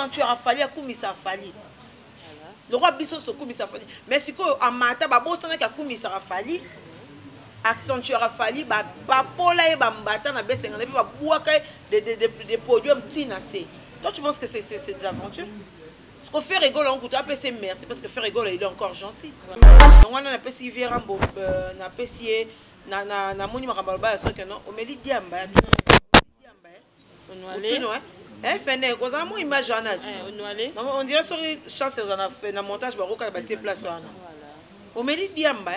accentuer Fali, akumisa Fali. Le roi Bisso se kumisa Fali. Mais si quoi amata babo sana ka kumisa Fali. Accentuer Fali ba pola et ba mbata na besenga na ba buaka des podiums tinasé. Toi tu penses que c'est des aventures? Ce qu'on fait rigoler on coûte appeler c'est merci parce que faire rigoler il est encore gentil. Donc on a appelé si Vérambo na appelé na moni makamba ba so que non o meli diamba. On allait eh fene ko za mo image ana on allait on dirait sur chance on a fait na montage ba roka ba te place wana o meli diamba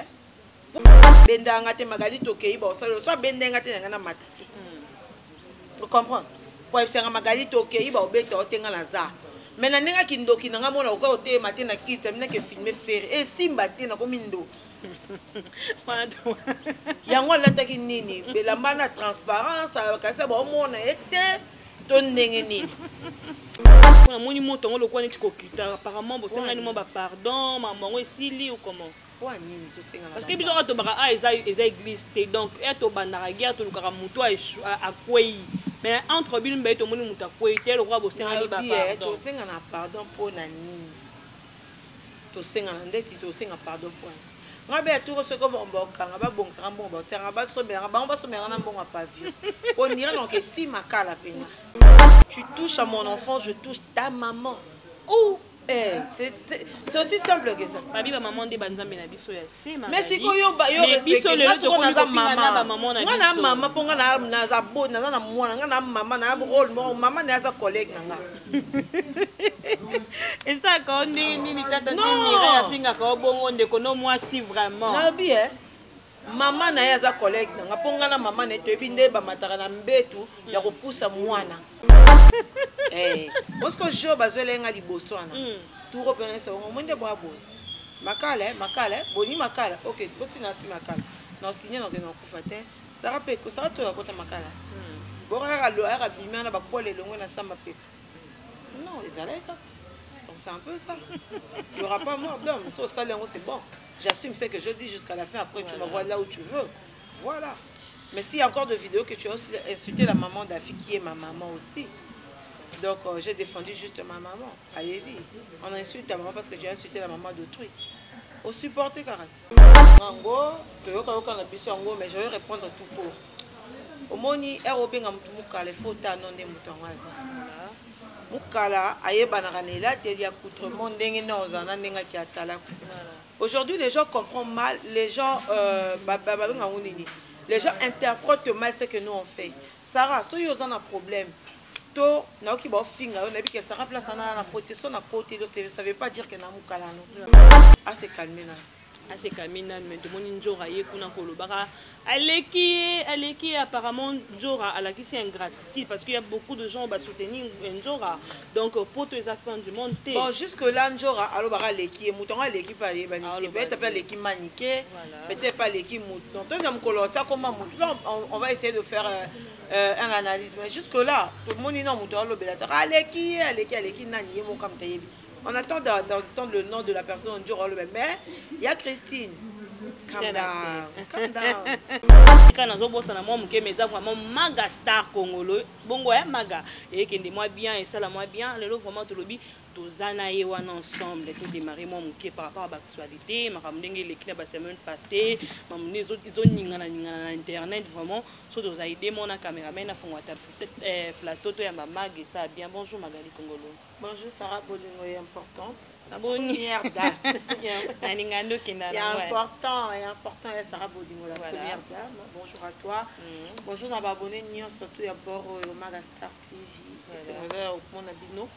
benda ngate magali tokei ba so benda ngate ngana matati vous comprenez pour epsenga magali tokei ba obeta otenga na za mena nenga kindoki nanga mona ko te matin na kite mena ke filmer faire et simba te na ko mindo yango lataki nini belamba na transparence akasa ba omona ete ton ndenge nini na moni moto ngo lokwa neti kokita apparemment bo senga ni mo ba pardon mamango esili ou comment parce que biso to baka a eza église te donc et to bandaka guerre to lukaka muto a kwei mais entre bino mbe to moni muta kwei te lokwa bo senga ni ba pardon to senga na pardon po na nini to senga na ndeti to senga pardon po ngabe tout ce que bon kanga ba bon sera bon teranga ba somera ba somera na bon pavillon on dirait donc que ti makala pena tu touches à mon enfant je touche ta maman ou c'est aussi simple que ça babi ba maman de banzambe na biso ya sema mais si ko yo respecte parce qu'on a ta maman ngana maman po ngana na za bo na na mwana ngana maman na rôle maman na za collègue nanga et ça quand ni tata ni mira finga ko bongo ndeko no moi si vraiment na bien maman na ya za collègue nanga po ngana maman ne to binde ba mataka na mbetu ya ko poussa mwana parce que je bazwele nga liboso ana tout reprenez ça au monde bois boy makala boni makala OK boti na ti makala na signer na na kufate ça rappelle que ça to la kota makala bora lo ara bimana na ba kole longo na samba pe non les aleka donc c'est un peu ça il y aura pas mort d'homme ça lengo c'est bon j'assume ce que je dis jusqu'à la fin après tu me vois là où tu veux voilà mais s'il y a encore de vidéos que tu as aussi insulté la maman d'Afi qui est ma maman aussi. Donc j'ai défendu juste ma maman. Allez-y. On insulte ta maman parce que tu as insulté la maman d'autrui. Au supporter Karat. Mais je vais répondre tout pour. Au moni, Arobenga Mukala, Fota non de Moutongaza. Mukala, Ayebananela, Telia Coutremont, Dengenozana, Nenga Kiatala. Aujourd'hui, les gens comprennent mal, les gens interprètent mal ce que nous on fait. Sarah, si vous avez un problème, to na ki ba finga on a vu que Sarah place na faute son na côté ça veut pas dire que na mukala no assez calmé mais tout le monde njora ye kuna kolobaka aleki apparemment njora alaki c'est ingratitude parce qu'il y a beaucoup de gens qui soutenir njora donc pour tous les affaires du monde bon jusque là njora alors bara leki mutonga leki pa le bani peut-être pas leki maniqué peut-être pas leki mouton donc on kolota comment on va essayer de faire un analyse mais jusque là tout le monde non mouton lo belata aleki nani mo comme tayebi. On attend d'entendre le nom de la personne mais il y a Christine. Calm down. Quand on bosse na moi muke meza vraiment maga star congolo bongo ya maga et que moi bien et ça la moi bien le vraiment to lobi tozana ye wana ensemble tout démarrer moi muke par rapport à l'actualité makamdenge les clips la semaine passée mamne ils ont ningana na internet vraiment so doza aider mon caméraman à fond peut-être plateau to ya mag et ça bien bonjour Magali Congolo. Bonjour Sarah Bolingo est important. La première dame. Il est important Sarah Bolingo la première dame. Bonjour à toi. Bonjour à abonné surtout à bord au Magastar TV. C'est là au mon abino.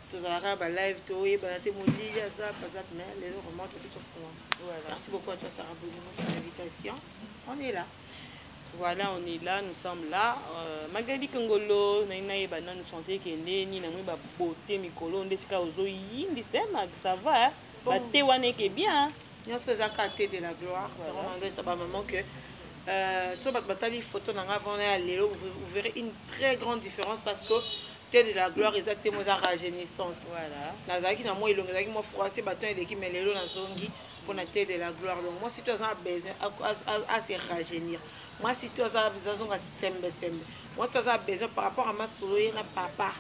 Tous arabes live to et banate modi ça pas mais les remonte tout au fond. Merci beaucoup à toi Sarah Bolingo pour l'invitation. On est là. Voilà, on est là, nous sommes là. Magali Congolo, nous chanter que ni na mwe ba beauté mikolo ndesika ozo yindi sema ça va ba te wane ke bien. Nous sommes à côté de la gloire. On a ça ba maman que sur votre bataille photo nanga avant aller vous verrez une très grande différence parce que te de la gloire exactement à rajeunissance. Voilà. Nazaki na moi ilonga zaki moi froissé baton et l'équipe mais lelo na zongi pour la terre de la gloire. Donc moi si tu as besoin à se rajeunir, moi si tu as besoin à sembe. Moi si tu as besoin par rapport à ma soloye na papa.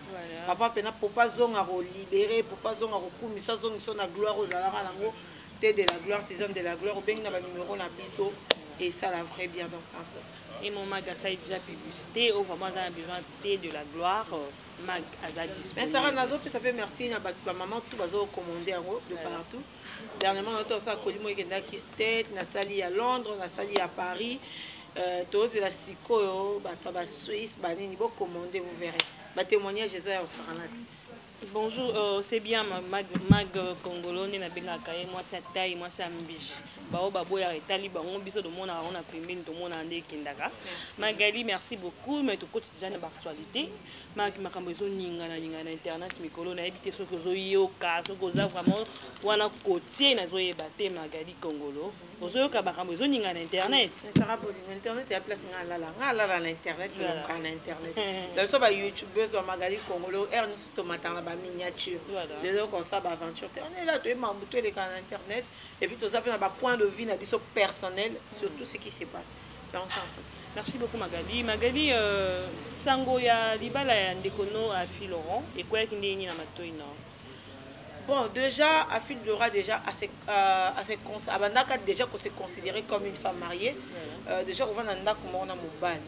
Papa pena papa zong à libérer, papa zong à rekumisa zong son la gloire aux alara lango terre de la gloire, tisane de la gloire, ou bien na ba numéro na biso et ça la vraie bien donc ça. Et mon mag a déjà publicité, au vraiment a besoin de la gloire, mag a disponible. Mais Sarah Nazo, ça fait merci à ma maman, tout va commander de partout. Dernièrement, on a ça qui est Nathalie à Londres, Nathalie à Paris, tous la Sico, Suisse, Banini, vous commandez, vous verrez. Ma témoignage, je vais bonjour, c'est bien mag congolais, on a bien caillé, moi c'est taille, moi c'est ambiche. Baboya et Taliban, on biso de mon on a primé tout le monde en Kindaka. Magali, merci beaucoup, mais tout côté déjà d'actualité. Ma besoin ninga na internet, mikolo na habité ce que zoyo ka, ce que za vraiment wana côté na zoye baté Magali Congolo. Ozoyo ka ba besoin ninga na internet. Ça rappelle internet et place ngala na internet, na internet. Donc ça ba YouTubeuse Magali Congolo, er nous tomate na ba miniature. Les autres comme ça ba aventure. On est là tu es mambuto les can internet et puis tout ça na ba point de vue na biso personnel sur tout ce qui se passe. Merci beaucoup Magali. Magali, sango ya libala ya ndekono à Phil Laurent et quoi qui n'est ni na matoina. Bon, déjà, Afil Laurent déjà déjà qu'on s'est considéré comme une femme mariée. Déjà, on va dans comment on a mon bal.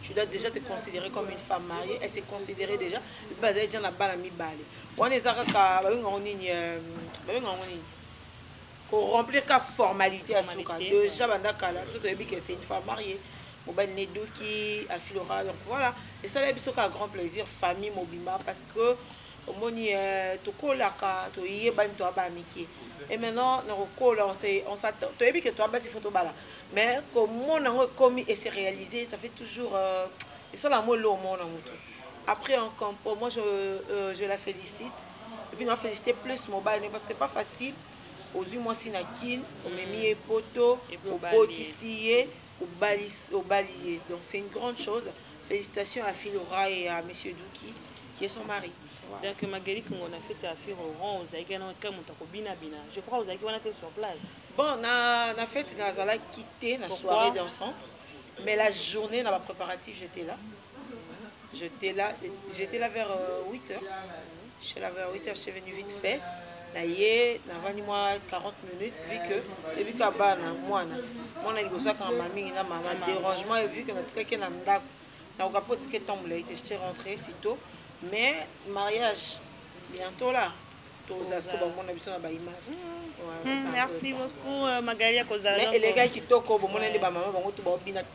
Tu dois déjà te considérer comme une femme mariée. Elle s'est considérée déjà. Elle est déjà dans la mi balé. On est à pour remplir la formalité à ce cas. Déjà, c'est une femme mariée. Qui a Filora, donc voilà. Et ça, c'est un grand plaisir, famille Mobimba, parce que et maintenant, on s'attend. Tu as vu que toi, c'est photo bala. Mais comme on a commis et c'est réalisé, ça fait toujours. Et ça, la mot après, moi, je la félicite. Et puis, on a félicité plus mobile, parce que c'est pas facile. Aux yeux, moi, Sinakin, on m'a mis poto, au potissier, au balier. Donc, c'est une grande chose. Félicitations à Philora et à M. Douki, qui est son mari. Donc, Magali, quand on a fait à Philora, vous avez je crois que vous avez fait sur place. Bon, on a fait, on a quitté la soirée dansante. Mais la journée, dans ma préparatif, j'étais là. J'étais là vers 8h. Je suis là vers 8h, je suis venue vite fait. N'a moi 40 minutes vu que moi on a négocié quand mamie na maman dérangement et vu que notre quelqu'un n'a pas que tombe là j'étais rentrée si tôt mais mariage bientôt là merci beaucoup Magali mais les gars qui toquent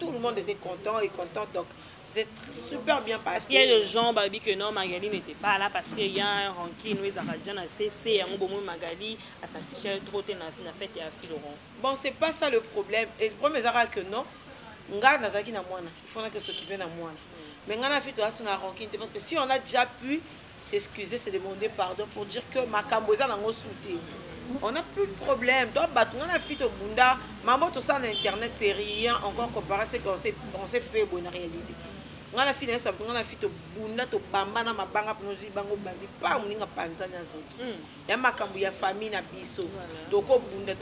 tout le monde était content et content donc c'est super bien passé. Il y a des gens qui disent que non, Magali n'était pas là parce qu'il y a un ranking, nous avons cessé, Magali a s'affiché trop dans la fête et à Philorant. Bon, c'est pas ça le problème. Et le problème c'est que non, il faut que s'occuper de moi. Mais on a fait un ranking parce que si on a déjà pu s'excuser, se demander pardon pour dire que ma camboza n'a pas soutenu. On n'a plus de problème. Donc, on a fait au Bunda, maman, tout ça sur internet, c'est rien encore comparé à ce qu'on s'est fait bonne réalité. On a fait ça, on a fait au Bunda, au Bamba, na mabanga pour nous dire bango bandi, pas on n'a pas de il y a ma cambo, il y a famille, na biso. Donc au Bunda,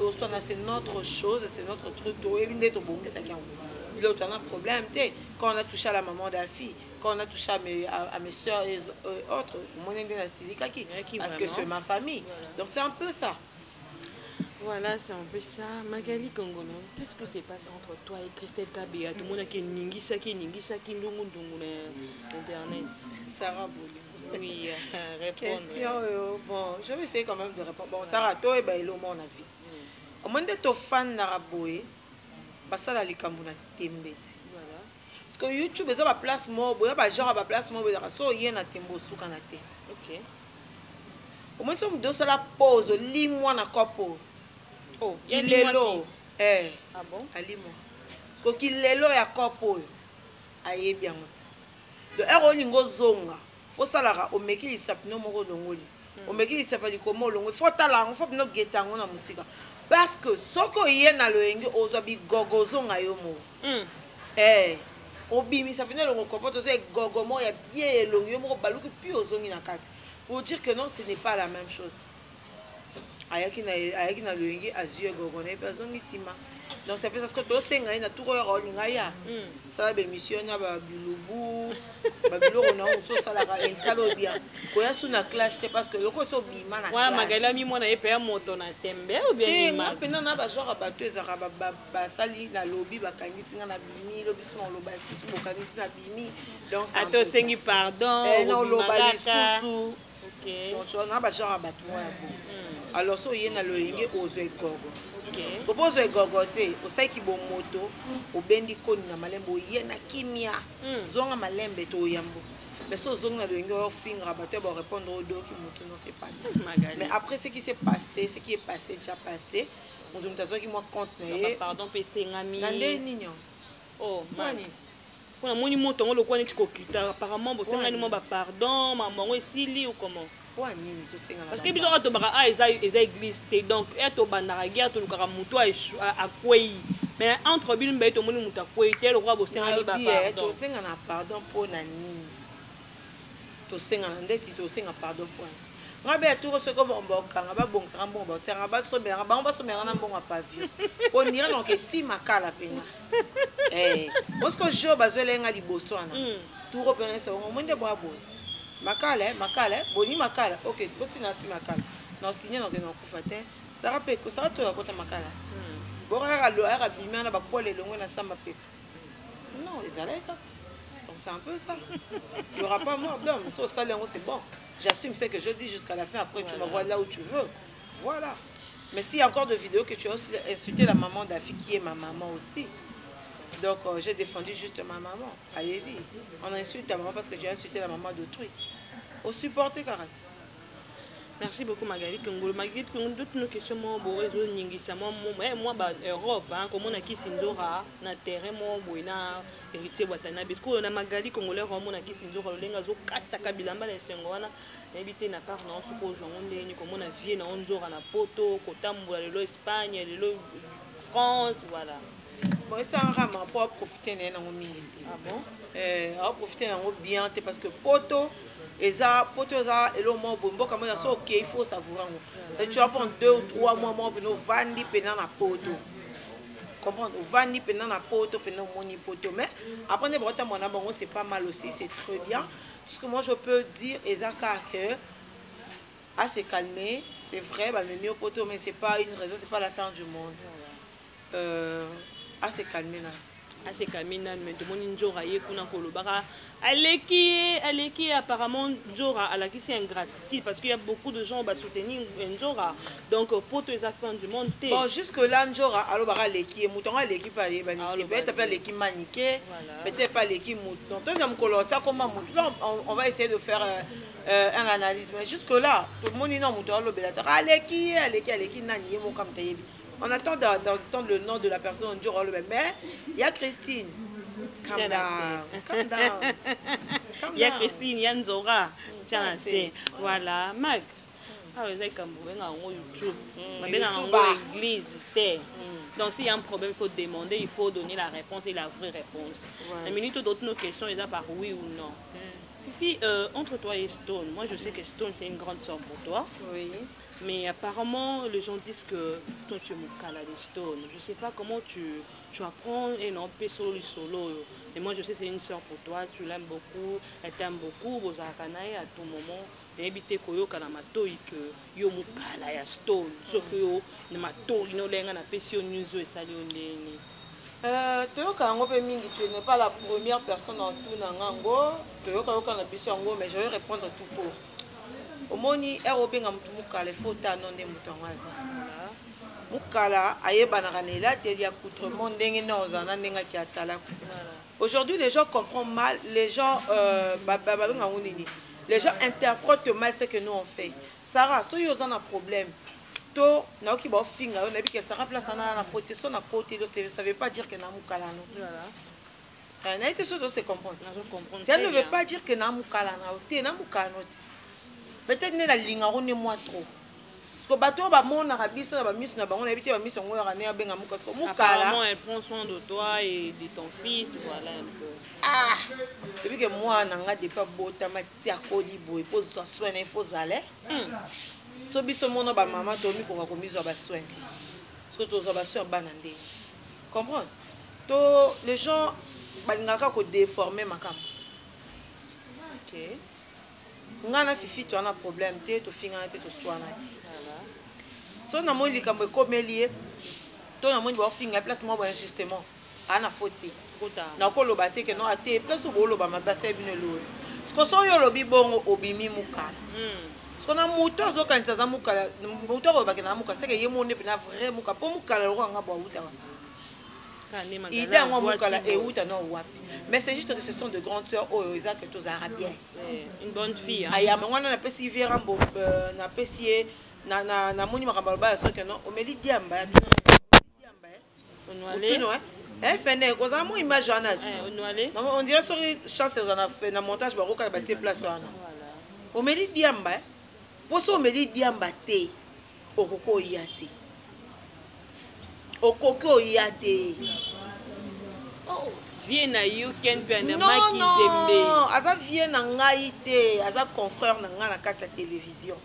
c'est notre chose, c'est notre truc. Donc éviter de bongo ça qui a l'autre on a problème. Quand on a touché à la maman de la fille, quand on a touché à mes soeurs et autres, on a dit la silikaki parce que c'est ma famille. Donc c'est un peu ça. Voilà, c'est un peu ça. Magali Congolo, qu'est-ce que c'est passé entre toi et Christelle Kabea? Tout le monde a qui Ningisa qui ndungu internet. Sarah Bouli. Oui, répondre. Question, bon, je vais essayer quand même de répondre. Bon, Sarah, toi, il est au monde à vie. Comment tu es fan d'Araboé? Parce que ça, les Camerounais, Tembet. Voilà. Parce que YouTube, ils ont la place mort, il y a genre la place mort, il y a un tembo sous canate. Ok. Au moins, si on doit la pause, lis-moi na copo. Oh, il est là. Ah bon? Lis-moi. Parce qu'il est là, il y a copo. Aïe bien. Donc, il y a un zonga. Faut ça là, on met qu'il s'appelle non moro dongoli. On met qu'il s'appelle comment longo. Faut tala, on faut nous guetter en na musique. Parce que ce que y a dans le engi, aux habits gogo zonga yomo. Obimi ça fait longo comporte c'est gogo mo y a bien longo yomo baluki puis aux zongi na kati. Pour dire que non, ce n'est pas la même chose. ayaki na loyenge azwi egogo na ye mpe azongi nsima. Donc c'est parce que tosenga ye na tour oyo olinga ya sala bémission na babilubu babiloko na oyo osalaka esala oyo bien koya su na clash te parce que loko so obima na wana Magali amimona ye mpe ya moto na tembe ou bien nga mpena na bagenre bato ezalaka basali na lobi bakangisi nga na bimi lobi so na oloba lisusu bokangisi na bimi donc ate osengi pardon na oloba lisusu na bagenre bato moya bo alors so oye na loyenge ozwa egogo kopozwa egogo te osalaki bomoto obendi koni na malembe oye na kimia zonga malembe to oyambo mais so ozongi na loyenge ofingra bato barépondre odoki moto non c'est pas mais après ce qui s'est passé ce qui est passé déjà passé moto moto azwaki mwa compte na ye pardon mpe esengami na nde nini mani mpona moni moto yango lokola neti kokita apparemment bosengani mwa bapardon mamango esili ou comment parce que biso tobaka eza église te donc tobandaka guerre tolukaka moto akwei mais entre bino mbaye tomoni moto akwei te lokola bosengani bapardon tosengana pardon mpona nini tosengana ndeti tosenga pardon mpona nga be aturo soki bakanga babongisaka mbongo baotianga basombelanga bango basombelanga na mbongo ya pavio ondire donc eti makala mpena parceke jo bazwelenga liboso wana turo mpena esongo moi nde boya boye makala boni makala ok botina ti makala na osigne na okende nakufa te sara toya kota makala bokaka bimi wana bakwala elongo na samba pepe non ezalaki kaka donc c'est un peu ça il y aura pas mort d'homme so osali yango c'est bon j'assume ce que je dis jusqu'à la fin après tu me vois là où tu veux voilà mais s'il y a encore de vidéos que tu as aussi insulté la maman d'Afi qui est ma maman aussi. Donc j'ai défendu juste ma maman. Allez-y. On insulte ta maman parce que tu as insulté la maman d'autrui. Au supporter Karat. Merci beaucoup Magali Kongolo. Magali Kongolo, toutes nos questions moi Europe comme on a qui Sindora na terrain moi boina héritier Watana parce que na Magali Kongolais comme on a qui Sindora lenga zo kata kabilamba na sengwana éviter na part na suppose on ndeni comme on a vie na onzora na poto kotambola lelo Espagne lelo France voilà. Bon, ça a un pour profiter de ah bon? Profiter bien parce que poto et ça et le mot bon comme ça ok il faut savourer. C'est tu vas prendre 2 ou 3 mois pour nous vendre pendant la poto. Comprendre? Vendre pendant la poto pendant mon poto mais après ne pas mon abonnement c'est pas mal aussi c'est très bien. Ce que moi je peux dire Ezaka que à se calmer c'est vrai bah le mieux poto mais c'est pas une raison c'est pas la fin du monde. À se calmer là. À se calmer là, mais tout le monde Njora y est qu'on a kolobara. Aleki apparemment Njora à la qui c'est ingratitude parce qu'il y a beaucoup de gens qui soutenir Njora. Donc pour tous les affaires du monde. Bon jusque là Njora alors bara Aleki mouton Aleki pas les baniquer. Peut-être pas Aleki maniquer. Peut-être pas Aleki mouton. Donc on colore comment mouton. On va essayer de faire un analyse. Mais jusque là tout le monde est non mouton le belateur. Aleki nani mon comme taïbi. On attend d'entendre le nom de la personne du rôle, mais il y a Christine. Calm down. Il y a Christine, il y a Nzora. Tiens, c'est voilà, Mag. Ah, vous avez comme vous avez YouTube, vous avez l'église, donc s'il y a un problème, il faut demander, il faut donner la réponse et la vraie réponse. La minute d'autres nos questions, ils ont par oui ou non. Fifi, entre toi et Stone, moi je sais que Stone c'est une grande sœur pour toi. Oui. Mais apparemment, les gens disent que toi tu es Mukala de Stone. Je ne sais pas comment tu apprends et non, solo. Mais moi je sais que c'est une soeur pour toi, tu l'aimes beaucoup, elle t'aime beaucoup, vous avez à tout moment. D'habiter Koyoka na matoi que yo Mukala ya Stone. Sauf que yo na matoi no lenga na pesio news et sali ondeni. Toyoka yango pe mingi, tu n'es pas la première personne en tout nango. Toyoka yoka na biso yango, mais je vais répondre tout pour. Omoni erobenga mutu mukala fota non de mutangaza mukala ayebana kanela te ya coutrement ndenge na ozana ndenga ki atala. Aujourd'hui les gens comprennent mal, les gens les gens interprètent mal ce que nous on fait. Sarah, si vous avez un problème, to na ki ba finga on a vu que Sarah place na faute son na côté ça veut pas dire que na mukala non. Voilà. Na été sûr de se comprendre. Ça ne veut pas dire que na mukala na te na mukala non. Peut-être que la ligne est moins trop. Parce que bateau ba mon arabi ça ba mission na bango na bité ba mission ngo ya na benga muka ko mukala. Elle prend soin de toi et de ton fils voilà un peu. Ah. Depuis que moi na nga de pas bota ma tia ko di boy pose soin il faut aller. so biso mona ba maman to mi ko ko mizo ba soin parce que to ba soin ba nande comprendre to les gens balingaka ko déformer makam OK ngana fifi to ana problème te to finga te to soana so na mo likambo ko melie to na mo ba finga place mo ba justement ana faute na ko lo ba te que non ate place bo lo ba mabasa bino lo parce que so yo lo bi bongo obimi mukala parce que na moto zo kanisa za mukala moto ko ba ke na mukala c'est que yemo ne na vrai mukala po mukala lo nga bo uta il est en mukala et uta no wapi mais c'est juste que ce sont de grandes sœurs oh Isaac que tous arabiens une bonne fille aya mais wana na pesi viera mbo na pesi na moni makamba ba so que non o meli diamba Onwale eh fene ko za mo image ana Onwale on dirait sur chance on a fait na montage ba ko ka ba te place wana voilà o meli diamba poso o meli diamba te okoko yate okoko yate oh viens na you ken pe na maki zembe aza viens na ngai te aza confrère na nga na kati ya télévision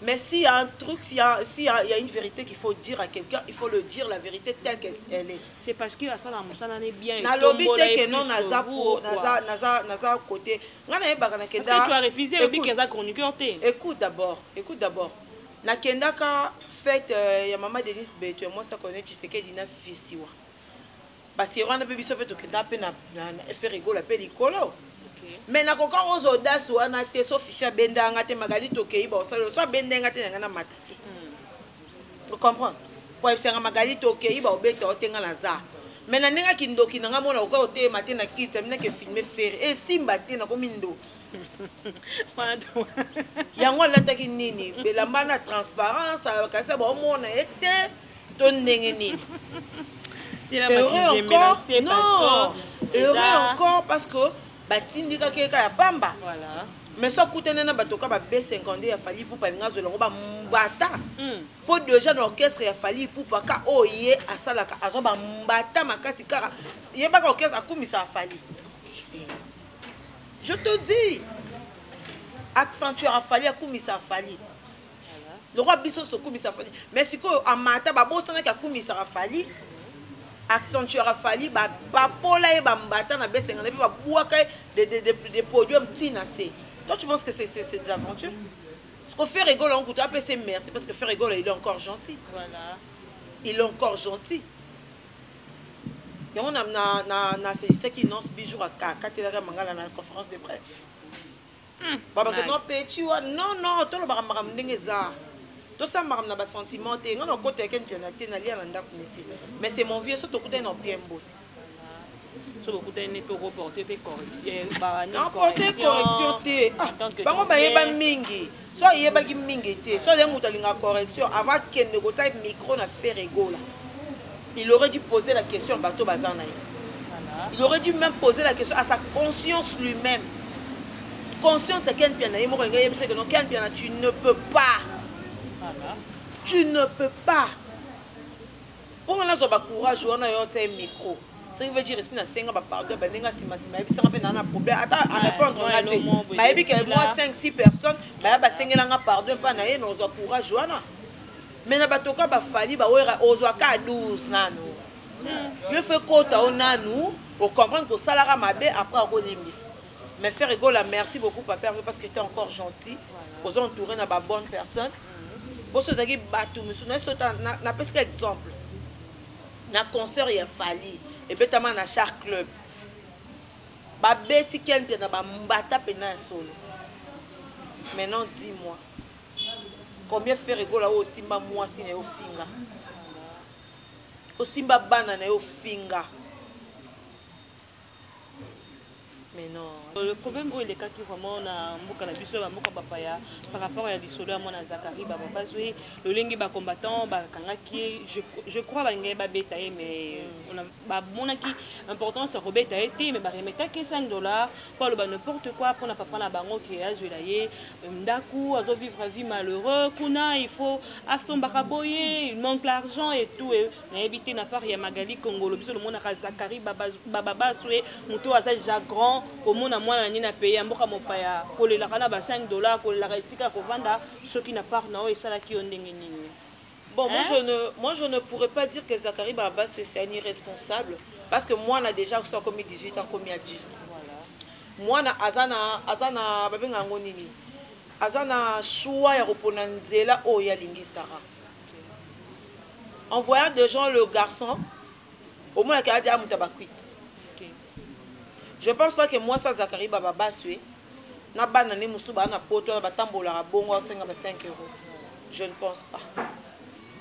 mais si y a un truc s'il y a une vérité qu'il faut dire à quelqu'un il faut le dire la vérité telle qu'elle est c'est parce que asala musala ne bien na lobi te que non naza pour naza côté nga na yebaka na kenda tu as refusé obi que za chroniqueur te écoute d'abord na kenda ka fête ya maman Denise Beto moi ça connaît Tshisekedi na fisiwa parce que on a pu biso to kenda pe na faire rigoler pe likolo mais na koka ozo audace wana te so ficha benda nga te magali to kei ba so benda nga te nga na matati vous comprenez pour ebsenga magali to kei ba obeta otenga na za mais na ninga kindoki na nga mona ko te matin na kita mina ke filmer faire et simba te na ko mindo yango lataki nini belamba na transparence kasi ba omona ete to ndenge nini heureux encore parce que batindika keka ya pamba voilà mais so kutene na batoka ba B50 ya fali pour palinga zolongo ba mbata pour déjà dans l'orchestre ya fali pour ka oye asalaka azo ba mbata makasi kara yebaka orchestre akumisa fali je te dis accentuer a fali akumisa fali le roi biso so kumisa fali mais siko amata ba bosana ka kumisa fali accentuer a fali ba pola e ba mbata na B50 ba buaka des podiums tinacé. Toi tu penses que c'est déjà aventure? Ce qu'on fait rigoler on coûte après c'est merci parce que fait rigoler il est encore gentil. Voilà. Il est encore gentil. Et on a félicité qui nonce bijou à Katela Mangala dans la conférence de presse. Baba que non petit non tout le baram ndenge za. Tout ça maram na ba sentiment te ngana côté ken piana te na lia na ndako neti. Mais c'est mon vieux surtout côté non bien beau. Sur beaucoup d'années pour reporter des corrections ba non porter correction te. Bango ba yeba mingi. So yeba ki mingi te. So le muta linga correction avant qu'elle ne gotaille micro na faire rigola. Il aurait dû poser la question bateau bazana. Il aurait dû même poser la question à sa conscience lui-même. Conscience c'est qu'un piano et moi c'est que non qu'un piano tu ne peux pas. Tu ne peux pas. Pour moi là ça va courage on a eu un micro. Ça veut dire que si on a pardon ben nenga sima et puis ça va un problème attends à répondre on a dit bah et puis que moi 5-6 personnes bah ba sengela nga pardon pas na ye non ça courage wana. Mais na batoka ba fali ba wera ozwaka 12 nano. Je fais kota onanu pour comprendre que salara mabe après on limbis. Mais faire rigoler merci beaucoup papa parce que tu es encore gentil. Aux entourés na ba bonne personne. Pour ceux qui battu monsieur na presque exemple. Na concert il fali et betama na chaque club. Ba beti kente na ba mbata pena solo. Maintenant dis-moi. Combien fait rigoler au simba moi si na finga. Au simba bana na finga. Mais non. Le problème où il est qui vraiment na mboka na biso ba mboka papaya par rapport à l'isolo à mon Zakari ba papa jouer le lingi ba combattant ba kangaki je crois ba ngai ba betaye mais on a ba monaki important c'est robeta été mais ba remeta que $5 pour le ba n'importe quoi pour na papa na bango qui a joué laye ndaku azo vivre vie malheureux kuna il faut aston bakaboye il manque l'argent et tout et na habité na part ya Magali Congolo biso le mona Zakari baba jouer moto aza déjà grand komona mwana nini na pays mboka mopaya kolelaka na ba $5 kolelaka esika kovanda soki na part na oyo esalaki yo ndenge nini. Bon, moi je ne pourrais pas dire que Zachary Babas c'est un irresponsable parce que moi on a déjà soit commis 18 ans commis adulte. Voilà. Moi na azana babenga ngo nini. Azana choix ya kopona nzela o ya lingi Sarah. En voyant des gens le garçon au moins qu'il a dit à Moutabakwit. Je pense pas que moi ça Zachary Babas sué na banane musuba na poto na batambola bongo 5 €. Je ne pense pas.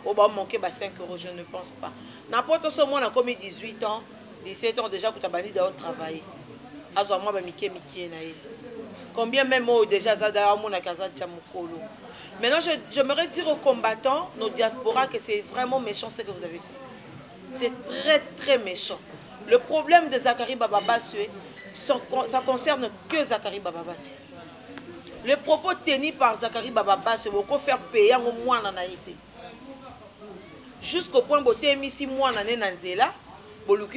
Au bas manquer 5 €, je ne pense pas. N'importe ce moi on a commis 18 ans, 17 ans déjà pour tabani d'avoir travaillé. Azo moi ba miké na ye. Combien même déjà ça d'ailleurs mon akaza chamukolo. Maintenant j'aimerais dire aux combattants, nos diasporas que c'est vraiment méchant ce que vous avez fait. C'est très très méchant. Le problème de Zachary Babas ça concerne que Zachary Babas. Les propos tenus par Zachary Babas c'est beaucoup faire payer au moins en Haïti. Jusqu'au point où vous avez mis 6 mois dans Nanzela, vous vous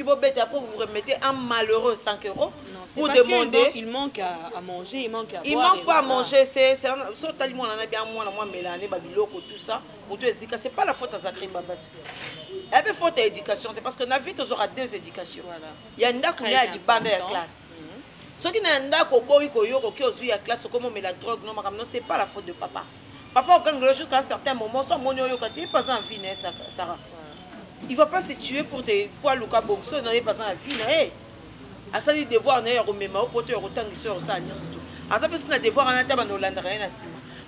remettez un malheureux 5 € pour demander. Il manque à manger, il manque à boire. Il manque pas à manger, c'est un tout ça. C'est pas la faute à Zachary Babas. Il y a faute à l'éducation, parce que la vie, tu auras 2 éducations. Il y a une dame qui a dit bande de la classe. Ceux qui n'ont pas la classe, comment la drogue, non, c'est pas la faute de papa. Papa, jusqu'à un certain moment, son monio il pas en vie, Sarah. Il ne va pas se tuer pour te quoi Luka Boxo, il pas en vie. À ça, il devoir ne reméma au côté autant que sur ça. À ça, parce qu'on a devoir en attendant nos landres.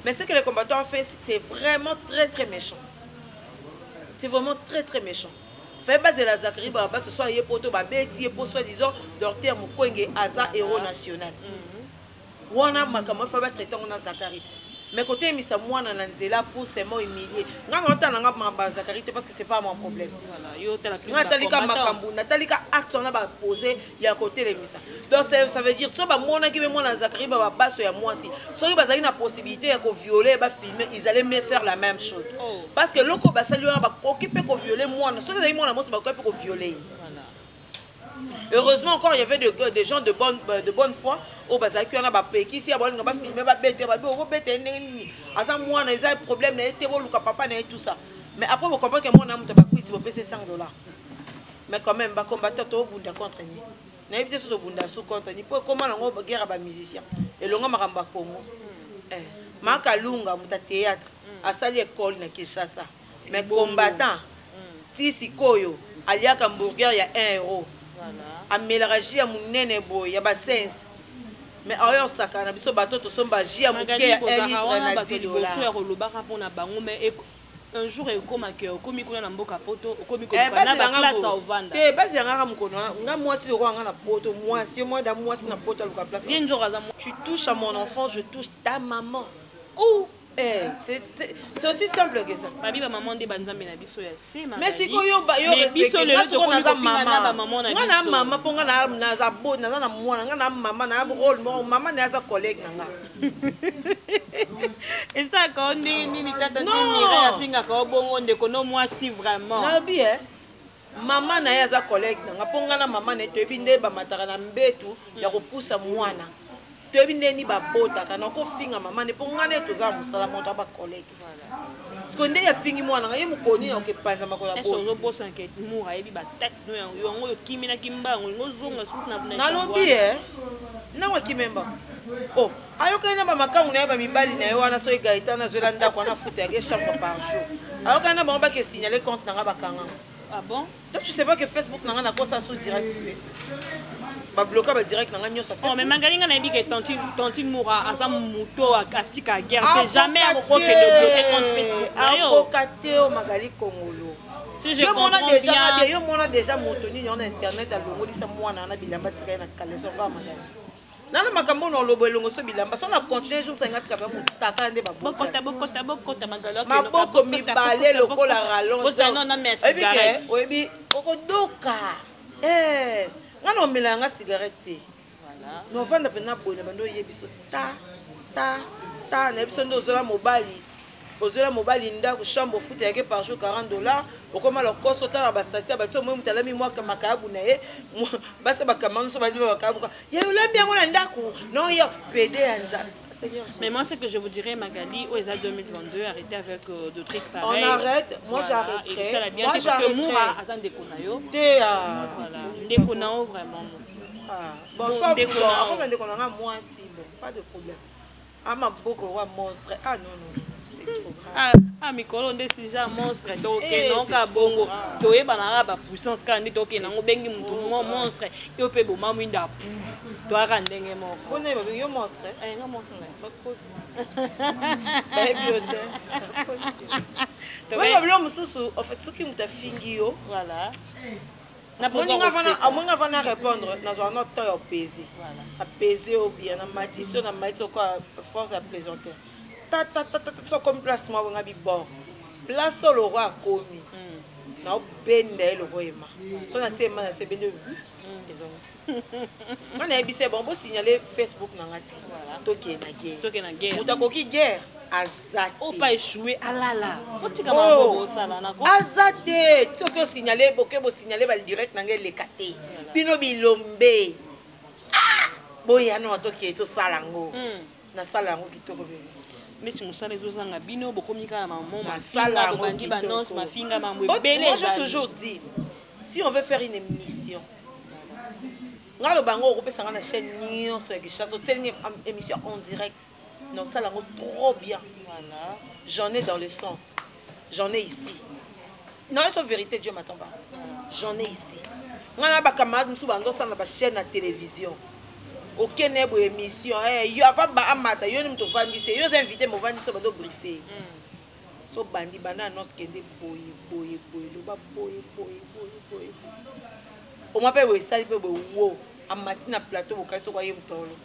Mais ce que les combattants ont fait, c'est vraiment très très méchant. C'est vraiment très très méchant. Fait base de la Zachary Babas, ce soit poto babeti pour soi-disant leur terme Kwenge Aza héros national. Wana makama fait pas traiter on a Zachary. Mais côté mis ça moi dans Nanzela pour seulement humilier. Nga ngota nga mamba Zachary parce que c'est pas mon problème. Voilà, yo tala plus. Natalika makambu, natalika acte on a ba poser il y a côté les misa. Donc ça veut dire so ba mona qui moi dans Zachary Babas ya moi si. So ils bazali na possibilité de violer ba filmer, ils allaient me faire la même chose. Parce que loko ba sali on ba occuper ko violer moi, so ils moi na moi ba ko violer. Heureusement encore il y avait des gens de bonne foi au bazaki on a ba peki si abon ba filmer ba bête ba bo bête nini asa moi na ça problème na été bon luka papa na tout ça mais après vous comprenez que moi na muta ba kwiti bo pese $100 mais quand même ba combattre to bunda contre ni na éviter so bunda sous contre ni pour comment ngo guerre ba musicien et longa makamba Congo makalunga muta théâtre asali école na Kinshasa mais combattant ti sikoyo aliaka hamburger ya 1 €. Amélargie à mon nene boy, ya ba sense. Mais ailleurs sakana biso bato to somba ji à mon cœur 1 litre na $10. Un jour il comme que komi kuna na mboka poto komi ko na ba classe au vanda. Te basi ngaka mukono nga mwasi ko nga na poto mwasi moi da mwasi na poto luka place. Tu touches à mon enfant, je touche ta maman. Oh c'est aussi simple que ça. Babi ba maman de banzambe na biso ya sema. Mais si ko yo respecte parce qu'on a maman. Moi na maman ponga na za bo na na mwana nga na maman na rôle maman na za collègue nga. Et ça quand ni tata ni mira finga ko bongo ndeko no moi si vraiment. Na bien. Maman na ya za collègue nga ponga na maman ne tebi nde ba mataka na mbetu ya kopusa mwana. Tebi ndeni ba bota kana ko finga maman ne ponga ne toza musala monta ba collègue. Parce que nde ya fingi mwana nga ye mukoni na ke panza makola bo. Eso zo bossa enquête mura yebi ba tête no yo ngo kimina kimbango ngo zonga sukuna na. Na lobi na wa kimemba. Oh, ayoka na ba makamu na ba mibali na yo wana so egaita na zola ndako na futa ya chambre par jour. Ayoka na ba ke signaler compte na ba kanga. Ah bon? Donc tu sais pas que Facebook n'a pas ça sous direct. Ba bloquer ba direct n'a rien sur Facebook. Oh mais mangalinga na bi que tantine moura ata muto akatika guerre jamais à ko que le bloquer compte Facebook. Avocaté au Magali Congolo. Si je comprends bien, yo mona déjà motoni na internet a longoli sa mwana na bilamba tika na kaleso ba Magali. Nana makambo no lobo elongo so bilamba so na continuer jour sanga tika ba mutaka nde ba bokota Magali. Maboko mibale lokola rallonge. Non non merci. Oyebi okodoka. Ngana omelanga cigarette. Voilà. No vanda pena bona bando yebiso ta na biso ndo zola mobali. ozola mobali ndako chambre foot yake par jour $40 okoma le costo ta ba statut ba tso moi mutala mi mwaka makabu na ye basa bakamano so ba diba bakabu ya olambi yango na ndako non yo PD anza. Mais moi, ce que je vous dirais, Magali, aux AZ 2022, arrêtez avec de trucs pareils. On arrête, moi j'arrêterai. Moi j'arrêterai. Parce que Moura, attends, Dekonayo. Voilà, Dekonayo vraiment. Bon, ça, après, Dekonayo, moi, pas de problème. Ah, ma beaucoup monstre. Ah, non, non. Ah mikolo nde sija monstre toke nonka bongo toye banara ba puissance kandi toke nango bengi mutu mo monstre yo pe boma mwinda pu to aka ndenge moko bona ba yo monstre nga monstre ba kosi ba biote to ba blo mususu en fait soki mutafingi yo voilà na monga vana répondre na zo notre temps pesé voilà apaiser ou bien na matiso na maitso quoi force à plaisanter so comme place moi on a bi bon place le roi komi na bende le roi ma so na tema na se bende on a bi c'est bon bo signaler Facebook na ngati voilà toke na guerre utakoki guerre azate o pas échouer alala faut tu kama bo sala na ko azate toke signaler boke bo signaler ba direct na ngel lekate bino bilombe boya no toke to sala ngo na sala ngo kitoko bebe. Mais tu musala ezozanga bino bokomika maman mafinga bobandi banonce mafinga mamwe belé. Moi j'ai toujours dit si on veut faire une émission ngalo bango ko pesa na chaîne nyonso ya Kinshasa telle émission en direct non ça là trop bien voilà j'en ai dans le son j'en ai ici non c'est vérité Dieu m'attend pas j'en ai ici ngana ba camarade musu bango ça na ba chaîne à télévision. Aucune émission yo pas ba amata yo ni mto vandise yo invité mo vandise ba do briefer so bandi bana annonce kende boye lo ba boye o ma pe we sali pe bo wo amati na plateau bo kaso kwa ye mtolo